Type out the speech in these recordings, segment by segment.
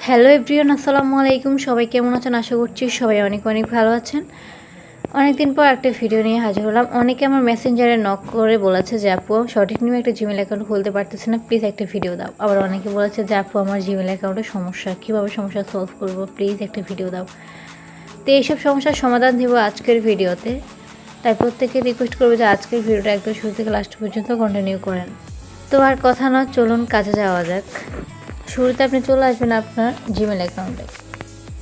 Hello everyone, আসসালামু আলাইকুম। সবাই কেমন আছেন? আশা করছি সবাই অনেক অনেক ভালো আছেন। অনেকদিন পর একটা ভিডিও নিয়ে হাজির হলাম। অনেকে আমার মেসেঞ্জারে নক করে বলেছে যে আপু সঠিক নিয়ে একটা জিমেল অ্যাকাউন্ট খুলতে পারতেছে না, প্লিজ একটা ভিডিও দাও। আবার অনেকে বলেছে যে আপু আমার জিমেল অ্যাকাউন্টে সমস্যা, কীভাবে সমস্যা সলভ করব, প্লিজ একটা ভিডিও দাও। তো এইসব সমস্যার সমাধান দেবো আজকের ভিডিওতে। তাই প্রত্যেকে রিকোয়েস্ট করবো যে আজকের ভিডিওটা একদম শুরু থেকে লাস্ট পর্যন্ত কন্টিনিউ করেন। তো আর কথা নয়, চলুন কাজে যাওয়া যাক। শুরুতে আপনি চলে আসবেন আপনার জিমেল অ্যাকাউন্টে।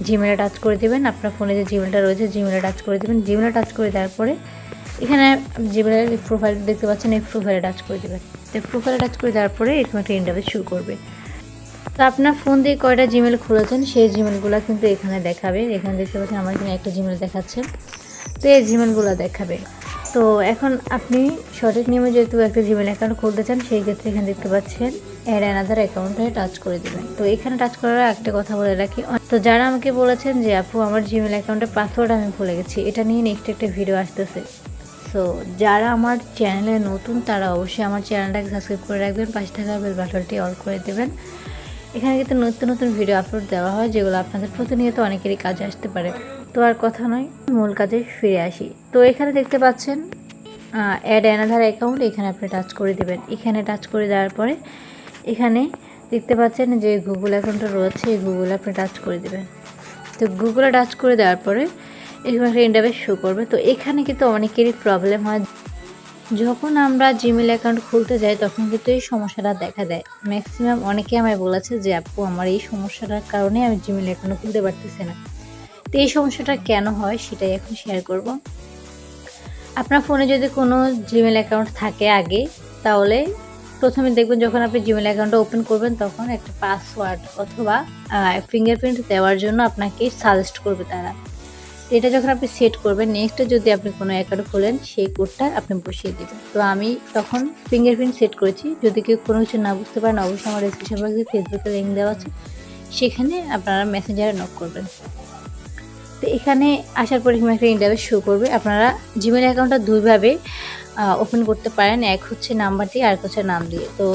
জিমেলে টাচ করে দেবেন, আপনার ফোনে যে জিমেলটা রয়েছে জিমেলে টাচ করে দেবেন। জিমেলে টাচ করে দেওয়ার পরে এখানে জিমেলের প্রোফাইল দেখতে পাচ্ছেন, এই প্রোফাইলে টাচ করে দেবেন। তো প্রোফাইলে টাচ করে দেওয়ার পরে এরকম একটা ইন্টারফেস শুরু করবে। তো আপনার ফোন দিয়ে কয়টা জিমেল খুলেছেন সেই জিমেলগুলো কিন্তু এখানে দেখাবে। এখানে দেখতে পাচ্ছেন আমার এখানে একটা জিমেল দেখাচ্ছে, তো এই জিমেলগুলো দেখাবে। তো এখন আপনি সঠিক নিয়মে যেহেতু একটা জিমেল অ্যাকাউন্ট খুলতে চান, সেই ক্ষেত্রে এখানে দেখতে পাচ্ছেন অ্যাড অ্যানাদার অ্যাকাউন্টে টাচ করে দেবেন। তো এখানে টাচ করার একটা কথা বলে রাখি, তো যারা আমাকে বলেছেন যে আপু আমার জিমেল অ্যাকাউন্টের পাসওয়ার্ড আমি ভুলে গেছি, এটা নিয়ে নেক্সট একটা ভিডিও আসতেছে। সো যারা আমার চ্যানেলে নতুন তারা অবশ্যই আমার চ্যানেলটাকে সাবস্ক্রাইব করে রাখবেন, পাশে থাকা বেল বাটনটি অল করে দেবেন। এখানে কিন্তু নতুন নতুন ভিডিও আপলোড দেওয়া হয়, যেগুলো আপনাদের প্রতিনিয়ত অনেকেরই কাজে আসতে পারে। তো আর কথা নয়, মূল কাজে ফিরে আসি। তো এখানে দেখতে পাচ্ছেন অ্যাড অ্যানাদার অ্যাকাউন্ট, এখানে আপনি টাচ করে দেবেন। এখানে টাচ করে দেওয়ার পরে এখানে দেখতে পাচ্ছেন যে গুগল অ্যাকাউন্টটা রয়েছে, এই গুগলে আপনি টাচ করে দেবেন। তো গুগলে টাচ করে দেওয়ার পরে এখানে একটা ইন্টারফেস শো করবে। তো এখানে কিন্তু অনেকেরই প্রবলেম হয়, যখন আমরা জিমেল অ্যাকাউন্ট খুলতে যাই তখন কিন্তু এই সমস্যাটা দেখা দেয়। ম্যাক্সিমাম অনেকে আমায় বলেছে যে আপু আমার এই সমস্যাটার কারণে আমি জিমেল অ্যাকাউন্ট খুলতে পারতেছি না। তো এই সমস্যাটা কেন হয় সেটাই এখন শেয়ার করব। আপনার ফোনে যদি কোনো জিমেল অ্যাকাউন্ট থাকে আগে, তাহলে প্রথমে দেখবেন যখন আপনি জিমেল অ্যাকাউন্টটা ওপেন করবেন তখন একটা পাসওয়ার্ড অথবা ফিঙ্গারপ্রিন্ট দেওয়ার জন্য আপনাকে সাজেস্ট করবে তারা। এটা যখন আপনি সেট করবেন, নেক্সটে যদি আপনি কোনো অ্যাকাউন্ট খোলেন সেই কোডটা আপনি বসিয়ে দেবেন। তো আমি তখন ফিঙ্গারপ্রিন্ট সেট করেছি। যদি কেউ কোনো কিছু না বুঝতে পারেন অবশ্যই আমার ডিসক্রিপশন বক্সে ফেসবুকে লিঙ্ক দেওয়া আছে, সেখানে আপনারা মেসেঞ্জারে নক করবেন। তো এখানে আসার পরে এখানে একটা ইন্টারফেস শো করবে। আপনারা জিমেল অ্যাকাউন্টটা দুইভাবে ওপেন করতে পারেন, এক হচ্ছে নাম্বার দিয়ে আর এক হচ্ছে নাম দিয়ে। তো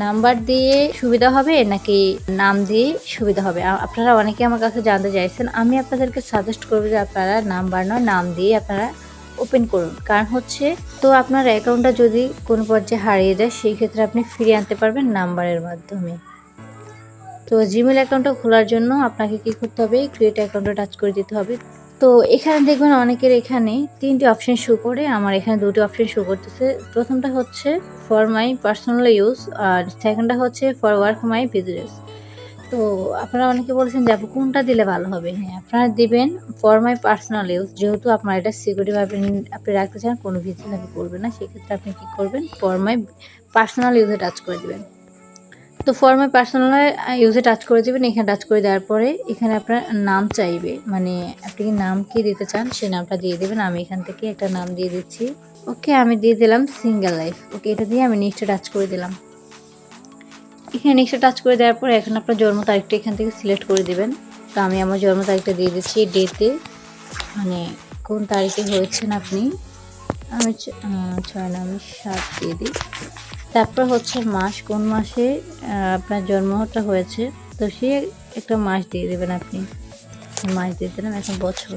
নাম্বার দিয়ে সুবিধা হবে নাকি নাম দিয়ে সুবিধা হবে, আপনারা অনেকে আমার কাছে জানতে চাইছেন। আমি আপনাদেরকে সাজেস্ট করবো যে আপনারা নাম্বার নয় নাম দিয়ে আপনারা ওপেন করুন। কারণ হচ্ছে তো আপনার অ্যাকাউন্টটা যদি কোনো পর্যায়ে হারিয়ে যায় সেই ক্ষেত্রে আপনি ফিরিয়ে আনতে পারবেন নাম্বারের মাধ্যমে। তো জিমেল অ্যাকাউন্টটা খোলার জন্য আপনাকে কী করতে হবে, ক্রিয়েট অ্যাকাউন্টে টাচ করে দিতে হবে। তো এখানে দেখবেন অনেকের এখানে 3টি অপশন শো করে, আমার এখানে 2টি অপশন শো করতেছে। প্রথমটা হচ্ছে ফর মাই পার্সোনাল ইউজ আর সেকেন্ডটা হচ্ছে ফর ওয়ার্ক মাই বিজনেস। তো আপনারা অনেকে বলছেন যে আপু কোনটা দিলে ভালো হবে। হ্যাঁ, আপনারা দিবেন ফর মাই পার্সোনাল ইউজ, যেহেতু আপনার এটা সিকিউরিটিভাবে আপনি রাখতে চান, কোনো বিজনেস করবেন না, সেক্ষেত্রে আপনি কী করবেন, ফর মাই পার্সোনাল ইউজে টাচ করে দেবেন। তো ফর মাই পার্সোনাল ইউজে টাচ করে দেবেন। এখানে টাচ করে দেওয়ার পরে এখানে আপনার নাম চাইবে, মানে আপনি কি নাম কি দিতে চান সেই নামটা দিয়ে দেবেন। আমি এখান থেকে একটা নাম দিয়ে দিচ্ছি। ওকে, আমি দিয়ে দিলাম সিঙ্গেল লাইফ। ওকে, এটা দিয়ে আমি নেক্সটে টাচ করে দিলাম। এখানে নেক্সটে টাচ করে দেওয়ার পরে এখন আপনার জন্ম তারিখটা এখান থেকে সিলেক্ট করে দেবেন। তো আমি আমার জন্ম তারিখটা দিয়ে দিচ্ছি, ডেতে, মানে কোন তারিখে হয়েছেন আপনি। আমি 6 না, আমি 7 দিয়ে দিই। তারপর হচ্ছে মাস, কোন মাসে আপনার জন্মটা হয়েছে, তো সে একটা মাস দিয়ে দেবেন। আপনি মাস দিয়ে দিলাম, এখন বছর।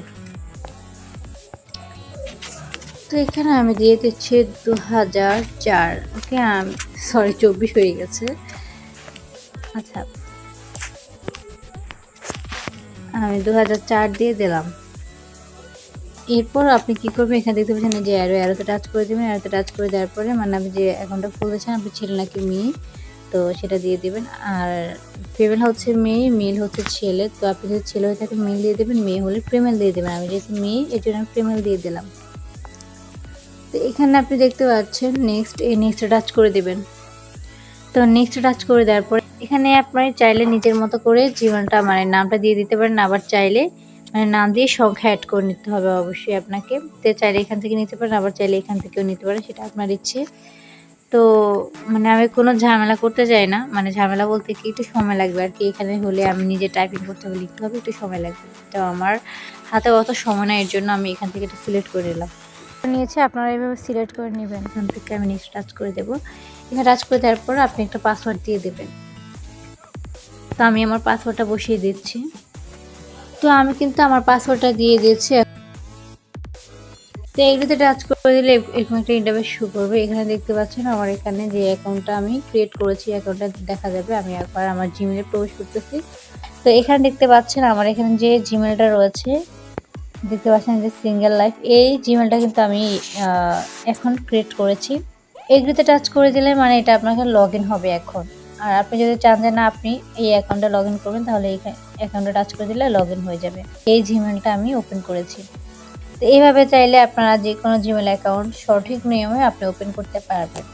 তো এখানে আমি দিয়ে দিচ্ছি 2004। ওকে, সরি 24 হয়ে গেছে। আচ্ছা, আমি 2004 দিয়ে দিলাম। এরপর আপনি কী করবেন, এখানে দেখতে পাচ্ছেন যে অ্যারোতে টাচ করে দেবেন। অ্যারোতে টাচ করে দেওয়ার পরে মানে আপনি যে অ্যাকাউন্টটা খুলতে চান, আপনি ছেলে নাকি মেয়ে, তো সেটা দিয়ে দেবেন। আর ফিমেল হচ্ছে মেয়ে, মেল হচ্ছে ছেলে। তো আপনি যদি ছেলে হয়ে থাকেন মেল দিয়ে দেবেন, মেয়ে হলে ফিমেল দিয়ে দেবেন। আমি যেহেতু মেয়ে এর জন্য আমি ফিমেল দিয়ে দিলাম। তো এখানে আপনি দেখতে পাচ্ছেন নেক্সট, এই নেক্সটে টাচ করে দেবেন। তো নেক্সট টাচ করে দেওয়ার পরে এখানে আপনি চাইলে নিজের মতো করে জীবনটা মানে নামটা দিয়ে দিতে পারেন, আবার চাইলে মানে নাম দিয়ে সংখ্যা অ্যাড করে নিতে হবে অবশ্যই আপনাকে। তো চাইলে এখান থেকে নিতে পারেন, আবার চাইলে এখান থেকেও নিতে পারেন, সেটা আপনার ইচ্ছে। তো মানে আমি কোনো ঝামেলা করতে চাই না, মানে ঝামেলা বলতে কি একটু সময় লাগবে আর কি। এখানে হলে আমি নিজে টাইপিং করতে হবে, লিখতে হবে, একটু সময় লাগবে। তো আমার হাতে অত সময় না, এর জন্য আমি এখান থেকে এটা সিলেক্ট করে নিলাম। নিয়েছে আপনারা এইভাবে সিলেক্ট করে নেবেন। এখান থেকে আমি নেক্সট টাচ করে দেবো। এখানে টাচ করে দেওয়ার পর আপনি একটা পাসওয়ার্ড দিয়ে দেবেন। তো আমি আমার পাসওয়ার্ডটা বসিয়ে দিচ্ছি। তো আমি কিন্তু আমার পাসওয়ার্ডটা দিয়ে দিয়েছি। তো এগুলোতে টাচ করে দিলে এরকম একটা ইন্টারফেস শো করবে। এখানে দেখতে পাচ্ছেন আমার এখানে যে অ্যাকাউন্টটা আমি ক্রিয়েট করেছি অ্যাকাউন্টটা দেখা যাবে। আমি একবার আমার জিমেলে প্রবেশ করতেছি। তো এখানে দেখতে পাচ্ছেন আমার এখানে যে জিমেলটা রয়েছে, দেখতে পাচ্ছেন যে সিঙ্গেল লাইফ, এই জিমেলটা কিন্তু আমি এখন ক্রিয়েট করেছি। এগুলিতে টাচ করে দিলে মানে এটা আপনাকে লগ ইন হবে এখন। আর আপনি যদি চান যে না আপনি এই অ্যাকাউন্টে লগ ইন করবেন, তাহলে এই অ্যাকাউন্টে টাচ করে দিলে লগ ইন হয়ে যাবে। এই জিমেলটা আমি ওপেন করেছি। তো এইভাবে চাইলে আপনারা যে কোনো জিমেল অ্যাকাউন্ট সঠিক নিয়মে আপনি ওপেন করতে পারবেন।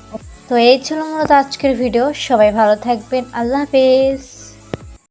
তো এই ছিল মূলত আজকের ভিডিও। সবাই ভালো থাকবেন। আল্লাহ হাফেজ।